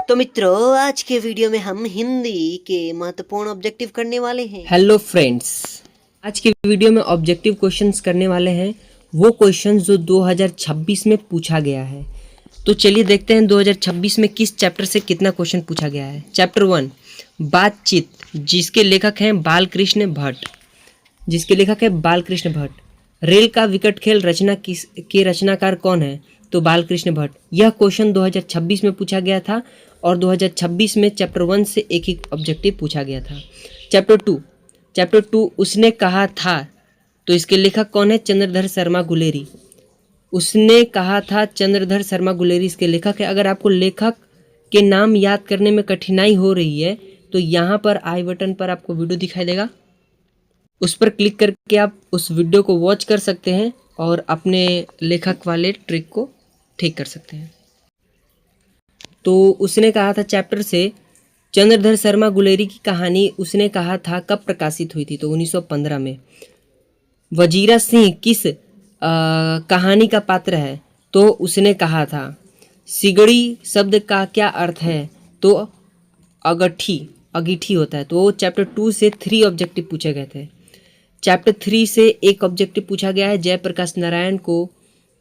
तो मित्रों, आज के वीडियो में हम हिंदी के महत्वपूर्ण ऑब्जेक्टिव करने वाले हैं। हेलो फ्रेंड्स, आज के वीडियो में ऑब्जेक्टिव क्वेश्चंस करने वाले हैं, वो क्वेश्चंस जो 2026 में पूछा गया है। तो चलिए देखते हैं 2026 में किस चैप्टर से कितना क्वेश्चन पूछा गया है। चैप्टर 1 बातचीत, जिसके लेखक हैं बालकृष्ण भट्ट। रेल का विकट खेल रचना के रचनाकार कौन है? तो बालकृष्ण भट्ट। यह क्वेश्चन 2026 में पूछा गया था और 2026 में चैप्टर 1 से एक ही ऑब्जेक्टिव पूछा गया था। चैप्टर 2 उसने कहा था, तो इसके लेखक कौन है? चंद्रधर शर्मा गुलेरी। उसने कहा था, चंद्रधर शर्मा गुलेरी इसके लेखक है। अगर आपको लेखक के नाम याद करने में कठिनाई हो रही है तो यहाँ पर आई बटन पर आपको वीडियो दिखाई देगा, उस पर क्लिक करके आप उस वीडियो को वॉच कर सकते हैं और अपने लेखक वाले ट्रिक को ठीक कर सकते हैं। तो उसने कहा था चैप्टर से चंद्रधर शर्मा गुलेरी की कहानी उसने कहा था कब प्रकाशित हुई थी? तो 1915 में। वजीरा सिंह किस कहानी का पात्र है? तो उसने कहा था। सिगड़ी शब्द का क्या अर्थ है? तो अगिठी होता है। तो चैप्टर 2 से 3 ऑब्जेक्टिव पूछे गए थे। चैप्टर 3 से एक ऑब्जेक्टिव पूछा गया है, जयप्रकाश नारायण को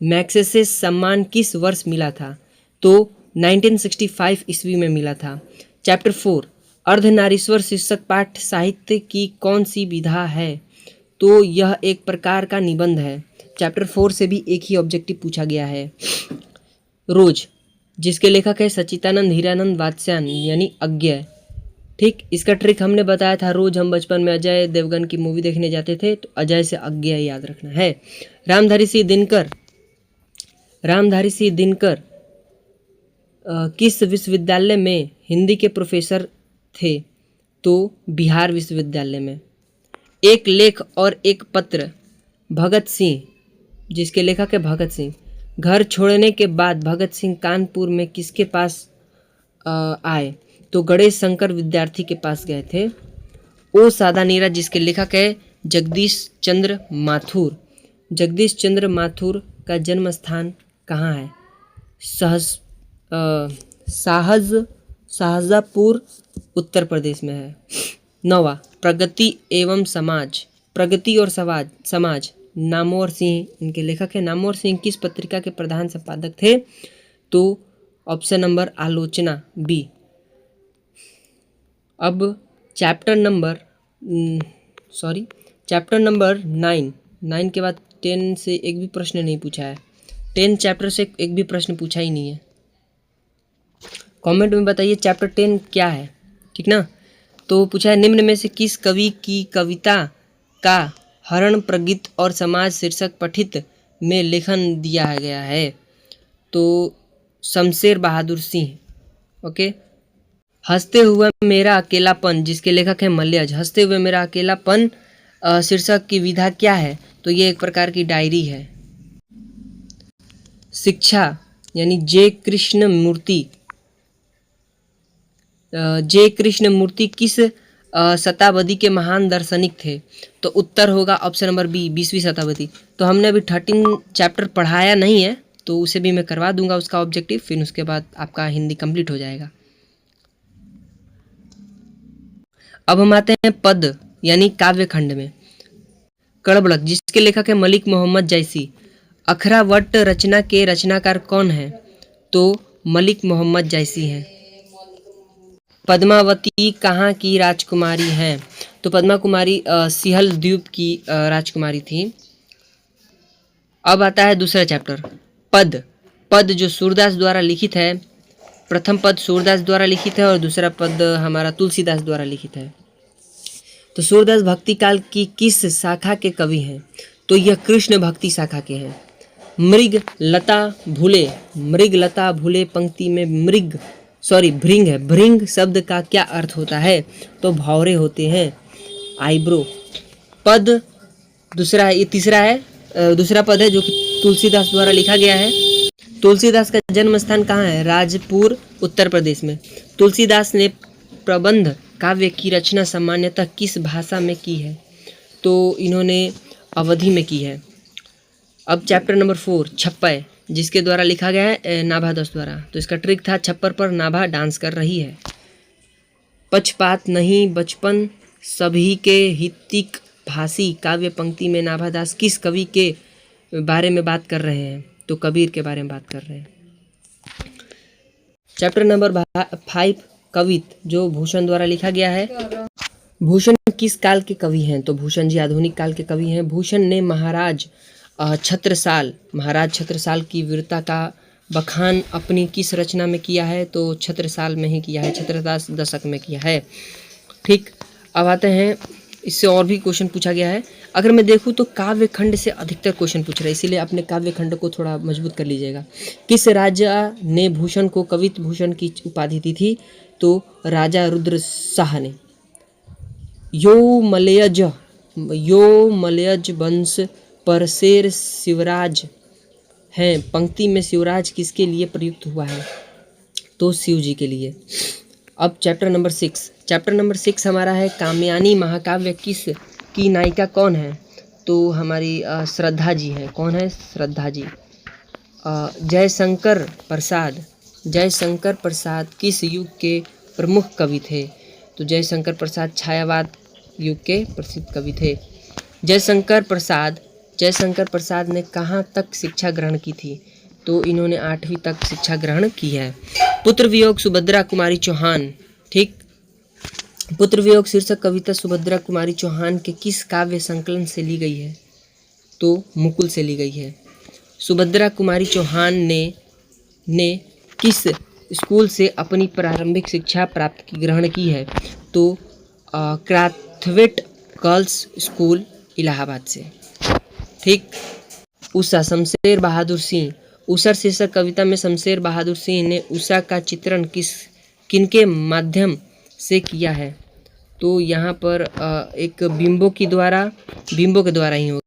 मैग्सेसे सम्मान किस वर्ष मिला था? तो 1965 ईस्वी में मिला था। चैप्टर 4 अर्धनारीश्वर शीर्षक पाठ साहित्य की कौन सी विधा है? तो यह एक प्रकार का निबंध है। चैप्टर 4 से भी एक ही ऑब्जेक्टिव पूछा गया है। रोज, जिसके लेखक है सच्चिदानंद हीरानंद वात्स्यायन यानी अज्ञेय। ठीक, इसका ट्रिक हमने बताया था। रोज हम बचपन में अजय देवगन की मूवी देखने जाते थे, तो अजय से अज्ञेय याद रखना है। रामधारी सिंह दिनकर किस विश्वविद्यालय में हिंदी के प्रोफेसर थे? तो बिहार विश्वविद्यालय में। एक लेख और एक पत्र, भगत सिंह, जिसके लेखक है भगत सिंह। घर छोड़ने के बाद भगत सिंह कानपुर में किसके पास आए? तो गणेश शंकर विद्यार्थी के पास गए थे। ओ सादा नीरा, जिसके लेखक है जगदीश चंद्र का जन्म स्थान कहाँ है? शाहजहाँपुर उत्तर प्रदेश में है। 9वां प्रगति और समाज, नामवर सिंह इनके लेखक है। नामवर सिंह किस पत्रिका के प्रधान संपादक थे? तो ऑप्शन नंबर आलोचना बी। अब चैप्टर नंबर 9 के बाद 10 से एक भी प्रश्न नहीं पूछा है। 10 चैप्टर से एक भी प्रश्न पूछा ही नहीं है। कमेंट में बताइए चैप्टर 10 क्या है, ठीक ना। तो पूछा है, निम्न में से किस कवि की कविता का हरण प्रगीत और समाज शीर्षक पठित में लेखन दिया गया है? तो शमशेर बहादुर सिंह। ओके। हंसते हुए मेरा अकेलापन, जिसके लेखक है मलयज। हंसते हुए मेरा अकेलापन शीर्षक की विधा क्या है? तो ये एक प्रकार की डायरी है। शिक्षा यानी जे कृष्ण मूर्ति किस शताब्दी के महान दार्शनिक थे? तो उत्तर होगा ऑप्शन नंबर बी, 20वीं शताब्दी। तो हमने अभी 13 चैप्टर पढ़ाया नहीं है, तो उसे भी मैं करवा दूंगा उसका ऑब्जेक्टिव, फिर उसके बाद आपका हिंदी कंप्लीट हो जाएगा। अब हम आते हैं पद यानी काव्य खंड में। कड़बड़क, जिसके लेखक है मलिक मोहम्मद जैसी। अखरावट रचना के रचनाकार कौन है? तो मलिक मोहम्मद जैसी हैं। पद्मावती कहाँ की राजकुमारी हैं? तो पद्मा कुमारी सिहल द्वीप की राजकुमारी थी। अब आता है दूसरा चैप्टर, पद जो सूरदास द्वारा लिखित है। प्रथम पद सूरदास द्वारा लिखित है और दूसरा पद हमारा तुलसीदास द्वारा लिखित है। तो सूरदास भक्ति काल की किस शाखा के कवि हैं? तो यह कृष्ण भक्ति शाखा के हैं। मृग लता भूले पंक्ति में भृंग है। भृंग शब्द का क्या अर्थ होता है? तो भौरे होते हैं, आईब्रो। पद दूसरा है, ये तीसरा है, दूसरा पद है जो कि तुलसीदास द्वारा लिखा गया है। तुलसीदास का जन्म स्थान कहाँ है? राजपुर उत्तर प्रदेश में। तुलसीदास ने प्रबंध काव्य की रचना सामान्यतः किस भाषा में की है? तो इन्होंने अवधी में की है। अब चैप्टर नंबर 4 छप्पय, जिसके द्वारा लिखा गया है नाभा दास द्वारा। तो इसका ट्रिक था छप्पर पर नाभा डांस कर रही है। पक्षपात नहीं बचपन सभी के हितिक भाषी काव्य पंक्ति में नाभा दास किस कवि के बारे में बात कर रहे हैं? तो कबीर के बारे में बात कर रहे हैं। चैप्टर नंबर 5 कवित जो भूषण द्वारा लिखा गया है। भूषण किस काल के कवि हैं? तो भूषण जी आधुनिक काल के कवि हैं। भूषण ने महाराज छत्रसाल की वीरता का बखान अपनी किस रचना में किया है? तो छत्रसाल में ही किया है, छत्रदास दशक में किया है। ठीक, अब आते हैं, इससे और भी क्वेश्चन पूछा गया है। अगर मैं देखूं तो काव्य खंड से अधिकतर क्वेश्चन पूछ रहे हैं, इसीलिए अपने काव्य खंड को थोड़ा मजबूत कर लीजिएगा। किस राजा ने भूषण को कवित भूषण की उपाधि दी थी? तो राजा रुद्र शाह ने। यो मलयज वंश पर शेर शिवराज हैं, पंक्ति में शिवराज किसके लिए प्रयुक्त हुआ है? तो शिव जी के लिए। अब चैप्टर नंबर 6 हमारा है कामयानी महाकाव्य किस की नायिका कौन है? तो हमारी श्रद्धा जी है। कौन है? श्रद्धा जी। जयशंकर प्रसाद किस युग के प्रमुख कवि थे? तो जयशंकर प्रसाद छायावाद युग के प्रसिद्ध कवि थे। जयशंकर प्रसाद ने कहाँ तक शिक्षा ग्रहण की थी? तो इन्होंने 8वीं तक शिक्षा ग्रहण की है। पुत्र वियोग सुभद्रा कुमारी चौहान। ठीक, पुत्र वियोग शीर्षक कविता सुभद्रा कुमारी चौहान के किस काव्य संकलन से ली गई है? तो मुकुल से ली गई है। सुभद्रा कुमारी चौहान ने किस स्कूल से अपनी प्रारंभिक शिक्षा ग्रहण की है? तो क्राथवेट गर्ल्स स्कूल इलाहाबाद से। ठीक, उषा शीर्षक कविता में शमशेर बहादुर सिंह ने उषा का चित्रण किनके माध्यम से किया है? तो यहाँ पर एक बिंबो के द्वारा ही होगा।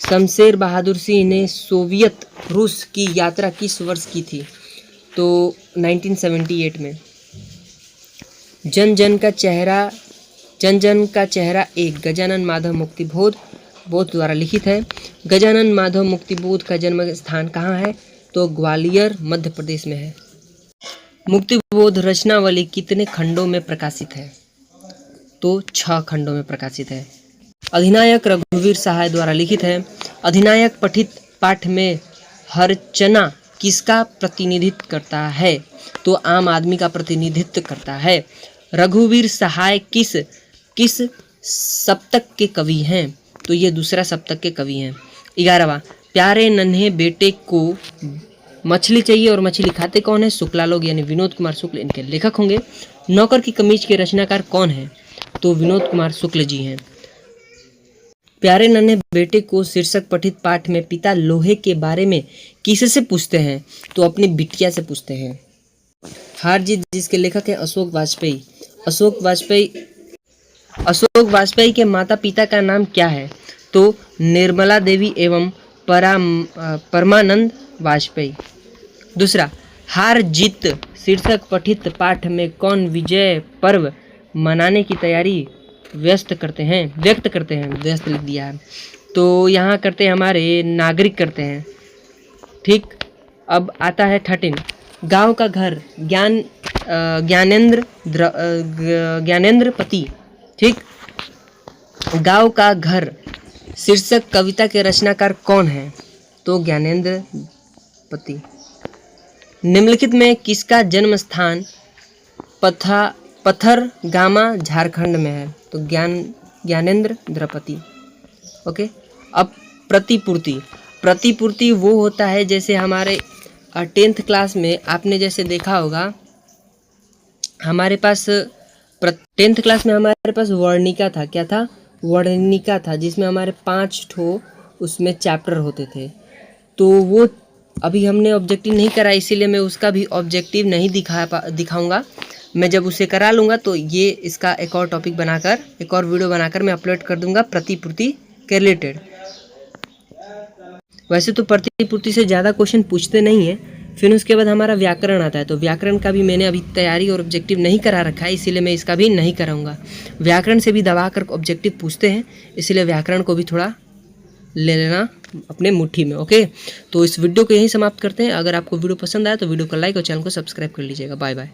शमशेर बहादुर सिंह ने सोवियत रूस की यात्रा किस वर्ष की थी? तो 1978 में। जन जन का चेहरा एक गजानन माधव मुक्तिबोध द्वारा लिखित है। गजानन माधव मुक्तिबोध का जन्म स्थान कहाँ है? तो ग्वालियर मध्य प्रदेश में है। मुक्तिबोध रचनावली कितने खंडों में प्रकाशित है? तो 6 खंडों में प्रकाशित है। अधिनायक रघुवीर सहाय द्वारा लिखित है। अधिनायक पठित पाठ में हरचना किसका प्रतिनिधित्व करता है? तो आम आदमी का प्रतिनिधित्व करता है। रघुवीर सहाय किस सप्तक के कवि हैं? तो ये दूसरा सप्तक के कवि हैं। 11वां, प्यारे नन्हे बेटे को मछली चाहिए और मछली खाते कौन है? शुक्ला लोग यानी विनोद कुमार शुक्ल इनके लेखक होंगे। नौकर की कमीज के रचनाकार कौन है? तो विनोद कुमार शुक्ल जी हैं। प्यारे नन्हे बेटे को शीर्षक पठित पाठ में पिता लोहे के बारे में किससे पूछते हैं? तो अपनी बिटिया से पूछते हैं। हार जीत जिसके लेखक हैं अशोक वाजपेयी के माता पिता का नाम क्या है? तो निर्मला देवी एवं परमानंद वाजपेयी। दूसरा, हार जीत शीर्षक पठित पाठ में कौन विजय पर्व मनाने की तैयारी व्यक्त करते हैं? व्यस्त लिख दिया है। तो यहाँ करते हैं हमारे नागरिक करते हैं। ठीक, अब आता है 13, गांव का घर ज्ञानेंद्रपति। ठीक, गांव का घर शीर्षक कविता के रचनाकार कौन है? तो ज्ञानेंद्रपति। निम्नलिखित में किसका जन्म स्थान पथरगामा झारखंड में है? तो ज्ञानेंद्र द्रपति। ओके, अब प्रतिपूर्ति वो होता है जैसे हमारे 10th क्लास में आपने जैसे देखा होगा, हमारे पास 10th क्लास में हमारे पास वर्णिका था। क्या था? वर्णिका था, जिसमें हमारे 5 ठो उसमें चैप्टर होते थे। तो वो अभी हमने ऑब्जेक्टिव नहीं करा, इसीलिए मैं उसका भी ऑब्जेक्टिव नहीं दिखाऊंगा। मैं जब उसे करा लूँगा तो ये इसका एक और टॉपिक बनाकर, एक और वीडियो बनाकर मैं अपलोड कर दूंगा प्रतिपूर्ति के रिलेटेड। वैसे तो प्रतिपूर्ति से ज़्यादा क्वेश्चन पूछते नहीं हैं। फिर उसके बाद हमारा व्याकरण आता है, तो व्याकरण का भी मैंने अभी तैयारी और ऑब्जेक्टिव नहीं करा रखा है, इसीलिए मैं इसका भी नहीं कराऊंगा। व्याकरण से भी दबा कर ऑब्जेक्टिव पूछते हैं, इसलिए व्याकरण को भी थोड़ा ले लेना अपने मुट्ठी में। ओके, तो इस वीडियो को यहीं समाप्त करते हैं। अगर आपको वीडियो पसंद आया तो वीडियो को लाइक और चैनल को सब्सक्राइब कर लीजिएगा। Bye bye.